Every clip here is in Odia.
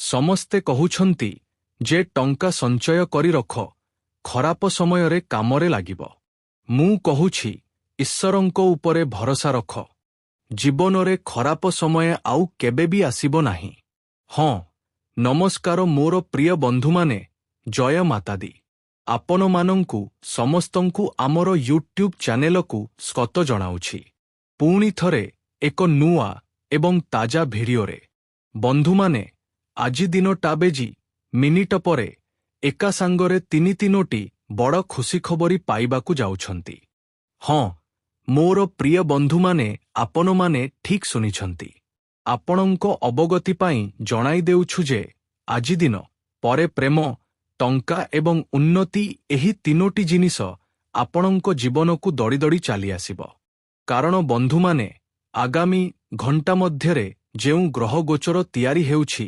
ସମସ୍ତେ କହୁଛନ୍ତି ଯେ ଟଙ୍କା ସଞ୍ଚୟ କରି ରଖ, ଖରାପ ସମୟରେ କାମରେ ଲାଗିବ। ମୁଁ କହୁଛି ଈଶ୍ୱରଙ୍କ ଉପରେ ଭରସା ରଖ। ଜୀବନରେ ଖରାପ ସମୟ ଆଉ କେବେ ବି ଆସିବ ନାହିଁ। ହଁ, ନମସ୍କାର ମୋର ପ୍ରିୟ ବନ୍ଧୁମାନେ, ଜୟ ମାତାଦି। ଆପଣମାନଙ୍କୁ ସମସ୍ତଙ୍କୁ ଆମର ୟୁଟ୍ୟୁବ୍ ଚ୍ୟାନେଲକୁ ସ୍ୱାଗତ ଜଣାଉଛି। ପୁଣି ଥରେ ଏକ ନୂଆ ଏବଂ ତାଜା ଭିଡିଓରେ। ବନ୍ଧୁମାନେ, ଆଜି ଦିନଟା ବେଜି ମିନିଟ ପରେ ଏକା ସାଙ୍ଗରେ ତିନୋଟି ବଡ଼ ଖୁସିଖବର ପାଇବାକୁ ଯାଉଛନ୍ତି। ହଁ, ମୋର ପ୍ରିୟ ବନ୍ଧୁମାନେ, ଆପଣମାନେ ଠିକ୍ ଶୁଣିଛନ୍ତି। ଆପଣଙ୍କ ଅବଗତି ପାଇଁ ଜଣାଇ ଦେଉଛୁ ଯେ ଆଜି ଦିନ ପରେ ପ୍ରେମ, ଟଙ୍କା ଏବଂ ଉନ୍ନତି ଏହି ତିନୋଟି ଜିନିଷ ଆପଣଙ୍କ ଜୀବନକୁ ଦଡ଼ି ଦଡ଼ି ଚାଲିଆସିବ। କାରଣ ବନ୍ଧୁମାନେ, ଆଗାମୀ ଘଣ୍ଟା ମଧ୍ୟରେ ଯେଉଁ ଗ୍ରହ ଗୋଚର ତିଆରି ହେଉଛି,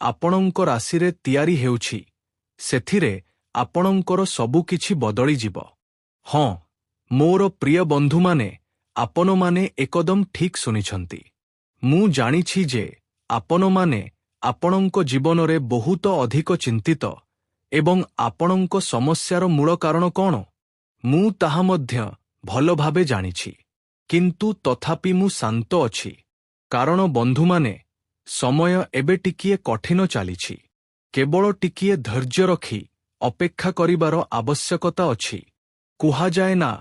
ଆପଣଙ୍କ ରାଶିରେ ତିଆରି ହେଉଛି, ସେଥିରେ ଆପଣଙ୍କର ସବୁକିଛି ବଦଳିଯିବ। ହଁ, ମୋର ପ୍ରିୟ ବନ୍ଧୁମାନେ, ଆପଣମାନେ ଏକଦମ ଠିକ୍ ଶୁଣିଛନ୍ତି। ମୁଁ ଜାଣିଛି ଯେ ଆପଣମାନେ ଆପଣଙ୍କ ଜୀବନରେ ବହୁତ ଅଧିକ ଚିନ୍ତିତ ଏବଂ ଆପଣଙ୍କ ସମସ୍ୟାର ମୂଳ କାରଣ କ'ଣ, ମୁଁ ତାହା ମଧ୍ୟ ଭଲ ଭାବେ ଜାଣିଛି। କିନ୍ତୁ ତଥାପି ମୁଁ ଶାନ୍ତ ଅଛି। କାରଣ ବନ୍ଧୁମାନେ, ସମୟ ଏବେ ଟିକିଏ କଠିନ ଚାଲିଛି। କେବଳ ଟିକିଏ ଧୈର୍ଯ୍ୟ ରଖି ଅପେକ୍ଷା କରିବାର ଆବଶ୍ୟକତା ଅଛି। କୁହାଯାଏ ନା,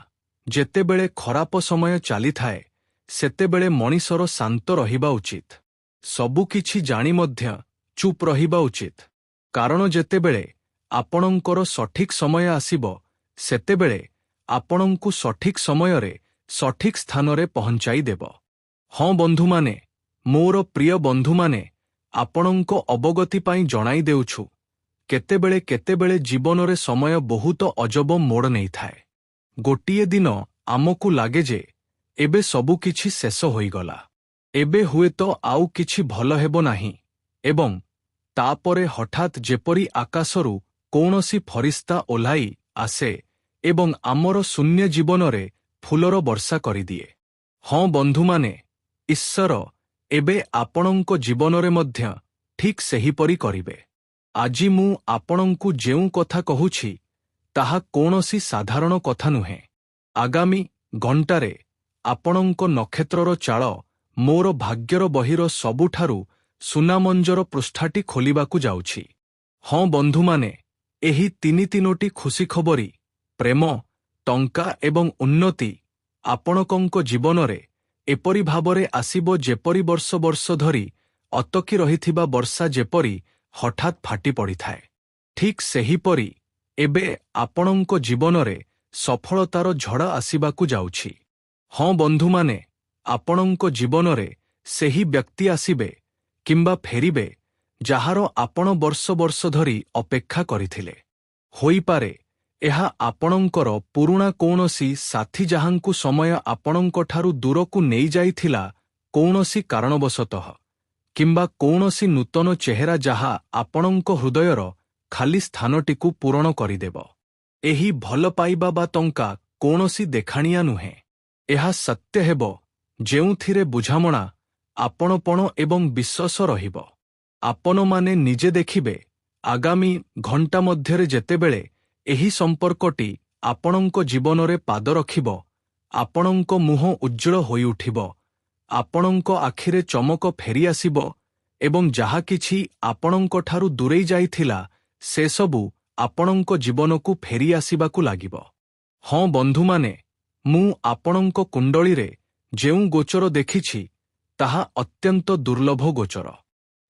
ଯେତେବେଳେ ଖରାପ ସମୟ ଚାଲିଥାଏ, ସେତେବେଳେ ମଣିଷର ଶାନ୍ତ ରହିବା ଉଚିତ। ସବୁକିଛି ଜାଣି ମଧ୍ୟ ଚୁପ୍ ରହିବା ଉଚିତ। କାରଣ ଯେତେବେଳେ ଆପଣଙ୍କର ସଠିକ୍ ସମୟ ଆସିବ, ସେତେବେଳେ ଆପଣଙ୍କୁ ସଠିକ୍ ସମୟରେ ସଠିକ୍ ସ୍ଥାନରେ ପହଞ୍ଚାଇ ଦେବ। ହଁ ବନ୍ଧୁମାନେ, ମୋର ପ୍ରିୟ ବନ୍ଧୁମାନେ, ଆପଣଙ୍କ ଅବଗତି ପାଇଁ ଜଣାଇ ଦେଉଛୁ, କେତେବେଳେ କେତେବେଳେ ଜୀବନରେ ସମୟ ବହୁତ ଅଜବ ମୋଡ଼ ନେଇଥାଏ। ଗୋଟିଏ ଦିନ ଆମକୁ ଲାଗେ ଯେ ଏବେ ସବୁକିଛି ଶେଷ ହୋଇଗଲା। ଏବେ ହୁଏତ ଆଉ କିଛି ଭଲ ହେବ ନାହିଁ ଏବଂ ତାପରେ ହଠାତ୍ ଯେପରି ଆକାଶରୁ କୌଣସି ଫରିସ୍ତା ଓହ୍ଲାଇ ଆସେ ଏବଂ ଆମର ଶୂନ୍ୟ ଜୀବନରେ ଫୁଲର ବର୍ଷା କରିଦିଏ। ହଁ ବନ୍ଧୁମାନେ, ଈଶ୍ୱର ଏବେ ଆପଣଙ୍କ ଜୀବନରେ ମଧ୍ୟ ଠିକ୍ ସେହିପରି କରିବେ। ଆଜି ମୁଁ ଆପଣଙ୍କୁ ଯେଉଁ କଥା କହୁଛି, ତାହା କୌଣସି ସାଧାରଣ କଥା ନୁହେଁ। ଆଗାମୀ ଘଣ୍ଟାରେ ଆପଣଙ୍କ ନକ୍ଷତ୍ରର ଚାଳ ମୋର ଭାଗ୍ୟର ବହିର ସବୁଠାରୁ ସୁନାମଞ୍ଜର ପୃଷ୍ଠାଟି ଖୋଲିବାକୁ ଯାଉଛି। ହଁ ବନ୍ଧୁମାନେ, ଏହି ତିନୋଟି ଖୁସିଖବର, ପ୍ରେମ, ଟଙ୍କା ଏବଂ ଉନ୍ନତି ଆପଣଙ୍କ ଜୀବନରେ ଏପରି ଭାବରେ ଆସିବ ଯେପରି ବର୍ଷ ବର୍ଷ ଧରି ଅଟକି ରହିଥିବା ବର୍ଷା ଯେପରି ହଠାତ୍ ଫାଟି ପଡ଼ିଥାଏ। ଠିକ୍ ସେହିପରି ଏବେ ଆପଣଙ୍କ ଜୀବନରେ ସଫଳତାର ଝଡ଼ ଆସିବାକୁ ଯାଉଛି। ହଁ ବନ୍ଧୁମାନେ, ଆପଣଙ୍କ ଜୀବନରେ ସେହି ବ୍ୟକ୍ତି ଆସିବେ କିମ୍ବା ଫେରିବେ, ଯାହାର ଆପଣ ବର୍ଷ ବର୍ଷ ଧରି ଅପେକ୍ଷା କରିଥିଲେ। ହୋଇପାରେ ଏହା ଆପଣଙ୍କର ପୁରୁଣା କୌଣସି ସାଥୀ ଯାହାଙ୍କୁ ସମୟ ଆପଣଙ୍କଠାରୁ ଦୂରକୁ ନେଇଯାଇଥିଲା କୌଣସି କାରଣବଶତଃ, କିମ୍ବା କୌଣସି ନୂତନ ଚେହେରା ଯାହା ଆପଣଙ୍କ ହୃଦୟର ଖାଲି ସ୍ଥାନଟିକୁ ପୂରଣ କରିଦେବ। ଏହି ଭଲ ପାଇବା ବା ଟଙ୍କା କୌଣସି ଦେଖାଣିଆ ନୁହେଁ। ଏହା ସତ୍ୟ ହେବ ଯେଉଁଥିରେ ବୁଝାମଣା, ଆପଣାପଣ ଏବଂ ବିଶ୍ୱାସ ରହିବ। ଆପଣମାନେ ନିଜେ ଦେଖିବେ, ଆଗାମୀ ଘଣ୍ଟା ମଧ୍ୟରେ ଯେତେବେଳେ ଏହି ସମ୍ପର୍କଟି ଆପଣଙ୍କ ଜୀବନରେ ପାଦ ରଖିବ, ଆପଣଙ୍କ ମୁହଁ ଉଜ୍ଜ୍ୱଳ ହୋଇଉଠିବ, ଆପଣଙ୍କ ଆଖିରେ ଚମକ ଫେରିଆସିବ ଏବଂ ଯାହାକିଛି ଆପଣଙ୍କଠାରୁ ଦୂରେଇ ଯାଇଥିଲା, ସେସବୁ ଆପଣଙ୍କ ଜୀବନକୁ ଫେରିଆସିବାକୁ ଲାଗିବ। ହଁ ବନ୍ଧୁମାନେ, ମୁଁ ଆପଣଙ୍କ କୁଣ୍ଡଳୀରେ ଯେଉଁ ଗୋଚର ଦେଖିଛି, ତାହା ଅତ୍ୟନ୍ତ ଦୁର୍ଲଭ ଗୋଚର।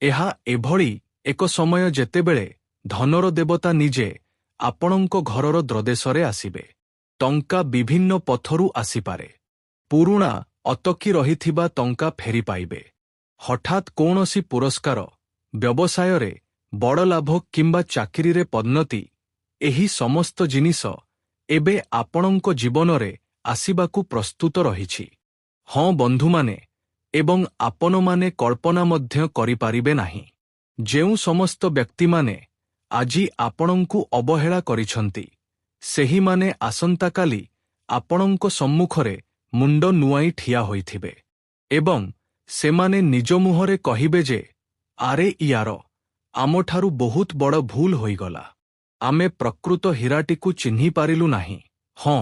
ଏହା ଏଭଳି ଏକ ସମୟ ଯେତେବେଳେ ଧନର ଦେବତା ନିଜେ ଆପଣଙ୍କ ଘରର ଦ୍ୱାରଦେଶରେ ଆସିବେ। ଟଙ୍କା ବିଭିନ୍ନ ପଥରୁ ଆସିପାରେ। ପୁରୁଣା ଅଟକି ରହିଥିବା ଟଙ୍କା ଫେରି ପାଇବେ। ହଠାତ୍ କୌଣସି ପୁରସ୍କାର, ବ୍ୟବସାୟରେ ବଡ଼ ଲାଭ କିମ୍ବା ଚାକିରିରେ ପଦୋନ୍ନତି, ଏହି ସମସ୍ତ ଜିନିଷ ଏବେ ଆପଣଙ୍କ ଜୀବନରେ ଆସିବାକୁ ପ୍ରସ୍ତୁତ ରହିଛି। ହଁ ବନ୍ଧୁମାନେ, ଏବଂ ଆପଣମାନେ କଳ୍ପନା ମଧ୍ୟ କରିପାରିବେ ନାହିଁ, ଯେଉଁ ସମସ୍ତ ବ୍ୟକ୍ତିମାନେ ଆଜି ଆପଣଙ୍କୁ ଅବହେଳା କରିଛନ୍ତି, ସେହିମାନେ ଆସନ୍ତାକାଲି ଆପଣଙ୍କ ସମ୍ମୁଖରେ ମୁଣ୍ଡ ନୁଆଁଇ ଠିଆ ହୋଇଥିବେ ଏବଂ ସେମାନେ ନିଜ ମୁହଁରେ କହିବେ ଯେ, ଆରେ ୟାର, ଆମଠାରୁ ବହୁତ ବଡ଼ ଭୁଲ ହୋଇଗଲା। ଆମେ ପ୍ରକୃତ ହୀରାଟିକୁ ଚିହ୍ନି ପାରିଲୁ ନାହିଁ। ହଁ,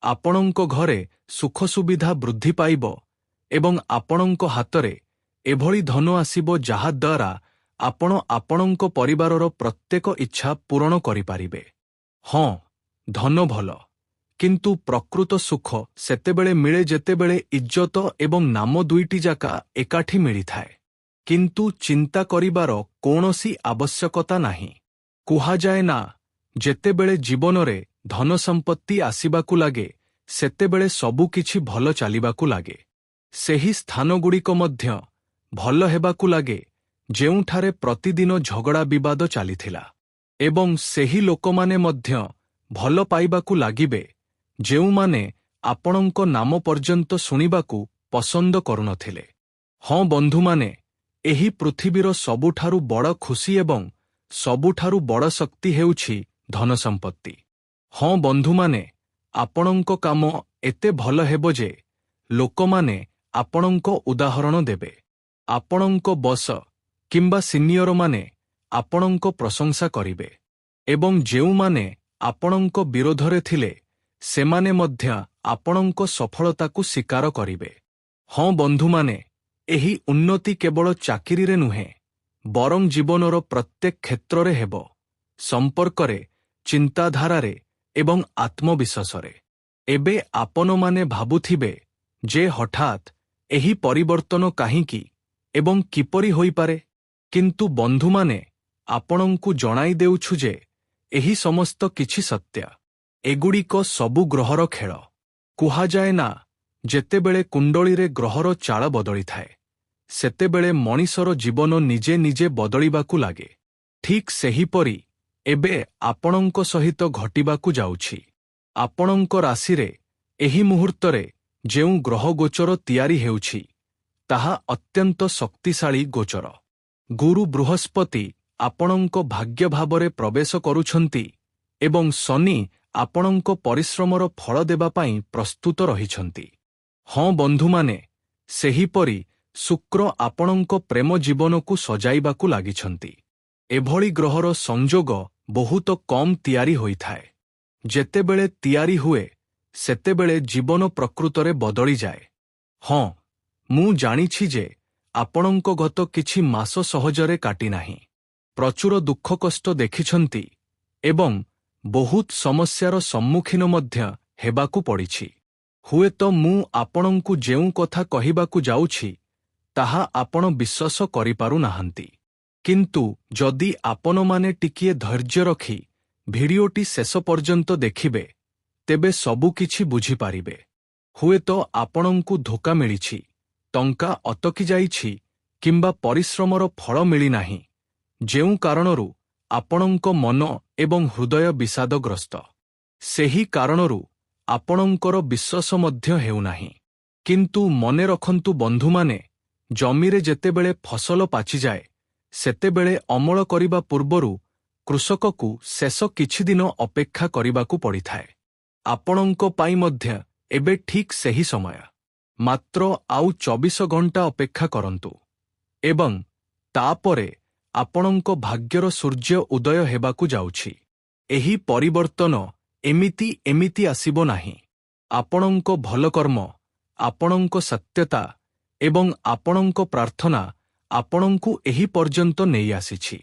ଆପଣଙ୍କ ଘରେ ସୁଖ ସୁବିଧା ବୃଦ୍ଧି ପାଇବ ଏବଂ ଆପଣଙ୍କ ହାତରେ ଏଭଳି ଧନ ଆସିବ ଯାହାଦ୍ୱାରା ଆପଣ ଆପଣଙ୍କ ପରିବାରର ପ୍ରତ୍ୟେକ ଇଚ୍ଛା ପୂରଣ କରିପାରିବେ। ହଁ, ଧନ ଭଲ, କିନ୍ତୁ ପ୍ରକୃତ ସୁଖ ସେତେବେଳେ ମିଳେ ଯେତେବେଳେ ଇଜ୍ଜତ ଏବଂ ନାମ ଦୁଇଟି ଯାକ ଏକାଠି ମିଳିଥାଏ। କିନ୍ତୁ ଚିନ୍ତା କରିବାର କୌଣସି ଆବଶ୍ୟକତା ନାହିଁ। କୁହାଯାଏ ନା, ଯେତେବେଳେ ଜୀବନରେ ଧନ ସମ୍ପତ୍ତି ଆସିବାକୁ ଲାଗେ ସେତେବେଳେ ସବୁକିଛି ଭଲ ଚାଲିବାକୁ ଲାଗେ। ସେହି ସ୍ଥାନଗୁଡ଼ିକ ମଧ୍ୟ ଭଲ ହେବାକୁ ଲାଗେ ଯେଉଁଠାରେ ପ୍ରତିଦିନ ଝଗଡ଼ା ବିବାଦ ଚାଲିଥିଲା। ଏବଂ ସେହି ଲୋକମାନେ ମଧ୍ୟ ଭଲ ପାଇବାକୁ ଲାଗିବେ ଯେଉଁମାନେ ଆପଣଙ୍କ ନାମ ପର୍ଯ୍ୟନ୍ତ ଶୁଣିବାକୁ ପସନ୍ଦ କରୁନଥିଲେ। ହଁ ବନ୍ଧୁମାନେ, ଏହି ପୃଥିବୀର ସବୁଠାରୁ ବଡ଼ ଖୁସି ଏବଂ ସବୁଠାରୁ ବଡ଼ ଶକ୍ତି ହେଉଛି ଧନସମ୍ପତ୍ତି। ହଁ ବନ୍ଧୁମାନେ, ଆପଣଙ୍କ କାମ ଏତେ ଭଲ ହେବ ଯେ ଲୋକମାନେ ଆପଣଙ୍କ ଉଦାହରଣ ଦେବେ। ଆପଣଙ୍କ ବସ କିମ୍ବା ସିନିୟରମାନେ ଆପଣଙ୍କ ପ୍ରଶଂସା କରିବେ ଏବଂ ଯେଉଁମାନେ ଆପଣଙ୍କ ବିରୋଧରେ ଥିଲେ ସେମାନେ ମଧ୍ୟ ଆପଣଙ୍କ ସଫଳତାକୁ ସ୍ୱୀକାର କରିବେ। ହଁ ବନ୍ଧୁମାନେ, ଏହି ଉନ୍ନତି କେବଳ ଚାକିରିରେ ନୁହେଁ, ବରଂ ଜୀବନର ପ୍ରତ୍ୟେକ କ୍ଷେତ୍ରରେ ହେବ, ସମ୍ପର୍କରେ, ଚିନ୍ତାଧାରାରେ ଏବଂ ଆତ୍ମବିଶ୍ୱାସରେ। ଏବେ ଆପଣମାନେ ଭାବୁଥିବେ ଯେ ହଠାତ୍ ଏହି ପରିବର୍ତ୍ତନ କାହିଁକି ଏବଂ କିପରି ହୋଇପାରେ? କିନ୍ତୁ ବନ୍ଧୁମାନେ, ଆପଣଙ୍କୁ ଜଣାଇ ଦେଉଛୁ ଯେ ଏହି ସମସ୍ତ କିଛି ସତ୍ୟ। ଏଗୁଡ଼ିକ ସବୁ ଗ୍ରହର ଖେଳ। କୁହାଯାଏ ନା, ଯେତେବେଳେ କୁଣ୍ଡଳୀରେ ଗ୍ରହର ଚାଳ ବଦଳିଥାଏ ସେତେବେଳେ ମଣିଷର ଜୀବନ ନିଜେ ନିଜେ ବଦଳିବାକୁ ଲାଗେ। ଠିକ୍ ସେହିପରି ଏବେ ଆପଣଙ୍କ ସହିତ ଘଟିବାକୁ ଯାଉଛି। ଆପଣଙ୍କ ରାଶିରେ ଏହି ମୁହୂର୍ତ୍ତରେ ଯେଉଁ ଗ୍ରହ ଗୋଚର ତିଆରି ହେଉଛି ତାହା ଅତ୍ୟନ୍ତ ଶକ୍ତିଶାଳୀ ଗୋଚର। ଗୁରୁ ବୃହସ୍ପତି ଆପଣଙ୍କ ଭାଗ୍ୟ ଭାବରେ ପ୍ରବେଶ କରୁଛନ୍ତି ଏବଂ ଶନି ଆପଣଙ୍କ ପରିଶ୍ରମର ଫଳ ଦେବା ପାଇଁ ପ୍ରସ୍ତୁତ ରହିଛନ୍ତି। ହଁ ବନ୍ଧୁମାନେ, ସେହିପରି ଶୁକ୍ର ଆପଣଙ୍କ ପ୍ରେମ ଜୀବନକୁ ସଜାଇବାକୁ ଲାଗିଛନ୍ତି। ଏଭଳି ଗ୍ରହର ସଂଯୋଗ ବହୁତ କମ୍ ତିଆରି ହୋଇଥାଏ। ଯେତେବେଳେ ତିଆରି ହୁଏ ସେତେବେଳେ ଜୀବନ ପ୍ରକୃତରେ ବଦଳିଯାଏ। ହଁ, ମୁଁ ଜାଣିଛି ଯେ ଆପଣଙ୍କ ଗତ କିଛି ମାସ ସହଜରେ କାଟିନାହିଁ। ପ୍ରଚୁର ଦୁଃଖ କଷ୍ଟ ଦେଖିଛନ୍ତି ଏବଂ ବହୁତ ସମସ୍ୟାର ସମ୍ମୁଖୀନ ମଧ୍ୟ ହେବାକୁ ପଡ଼ିଛି। ହୁଏତ ମୁଁ ଆପଣଙ୍କୁ ଯେଉଁ କଥା କହିବାକୁ ଯାଉଛି ତାହା ଆପଣ ବିଶ୍ୱାସ କରିପାରୁନାହାନ୍ତି। କିନ୍ତୁ ଯଦି ଆପଣମାନେ ଟିକିଏ ଧୈର୍ଯ୍ୟ ରଖି ଭିଡିଓଟି ଶେଷ ପର୍ଯ୍ୟନ୍ତ ଦେଖିବେ ତେବେ ସବୁକିଛି ବୁଝିପାରିବେ। ହୁଏତ ଆପଣଙ୍କୁ ଧୋକା ମିଳିଛି, ଟଙ୍କା ଅଟକି ଯାଇଛି କିମ୍ବା ପରିଶ୍ରମର ଫଳ ମିଳିନାହିଁ, ଯେଉଁ କାରଣରୁ ଆପଣଙ୍କ ମନ ଏବଂ ହୃଦୟ ବିଷାଦଗ୍ରସ୍ତ। ସେହି କାରଣରୁ ଆପଣଙ୍କର ବିଶ୍ୱାସ ମଧ୍ୟ ହେଉନାହିଁ। କିନ୍ତୁ ମନେ ରଖନ୍ତୁ ବନ୍ଧୁମାନେ, ଜମିରେ ଯେତେବେଳେ ଫସଲ ପାଚିଯାଏ ସେତେବେଳେ ଅମଳ କରିବା ପୂର୍ବରୁ କୃଷକକୁ ଶେଷ କିଛି ଦିନ ଅପେକ୍ଷା କରିବାକୁ ପଡ଼ିଥାଏ। ଆପଣଙ୍କ ପାଇଁ ମଧ୍ୟ ଏବେ ଠିକ୍ ସେହି ସମୟ। ମାତ୍ର ଆଉ 24 ଘଣ୍ଟା ଅପେକ୍ଷା କରନ୍ତୁ ଏବଂ ତାପରେ ଆପଣଙ୍କ ଭାଗ୍ୟର ସୂର୍ଯ୍ୟ ଉଦୟ ହେବାକୁ ଯାଉଛି। ଏହି ପରିବର୍ତ୍ତନ ଏମିତି ଆସିବ ନାହିଁ। ଆପଣଙ୍କ ଭଲ କର୍ମ, ଆପଣଙ୍କ ସତ୍ୟତା ଏବଂ ଆପଣଙ୍କ ପ୍ରାର୍ଥନା ଆପଣଙ୍କୁ ଏହି ପର୍ଯ୍ୟନ୍ତ ନେଇ ଆସିଛି।